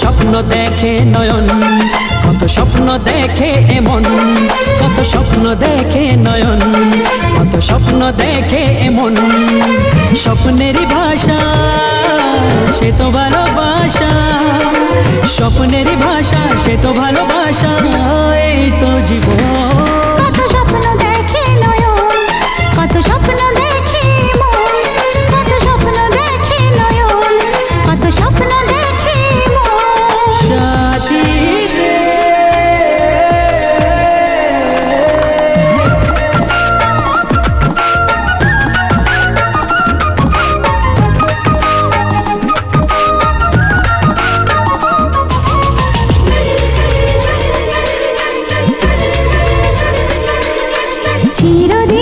স্বপ্ন দেখে নয়ন, কত স্বপ্ন দেখে এমন, কত স্বপ্ন দেখে নয়ন, কত স্বপ্ন দেখে এমন। স্বপ্নেরই ভাষা সে তো ভালোবাসা, স্বপ্নেরই ভাষা সে তো ভালোবাসা, এই তো জীবন। কত স্বপ্ন দেখে নয়ন, কত স্বপ্ন দেখে মন, কত স্বপ্ন দেখে নয়ন, কত স্বপ্ন দেখে মন। সাথী রে চিরদিন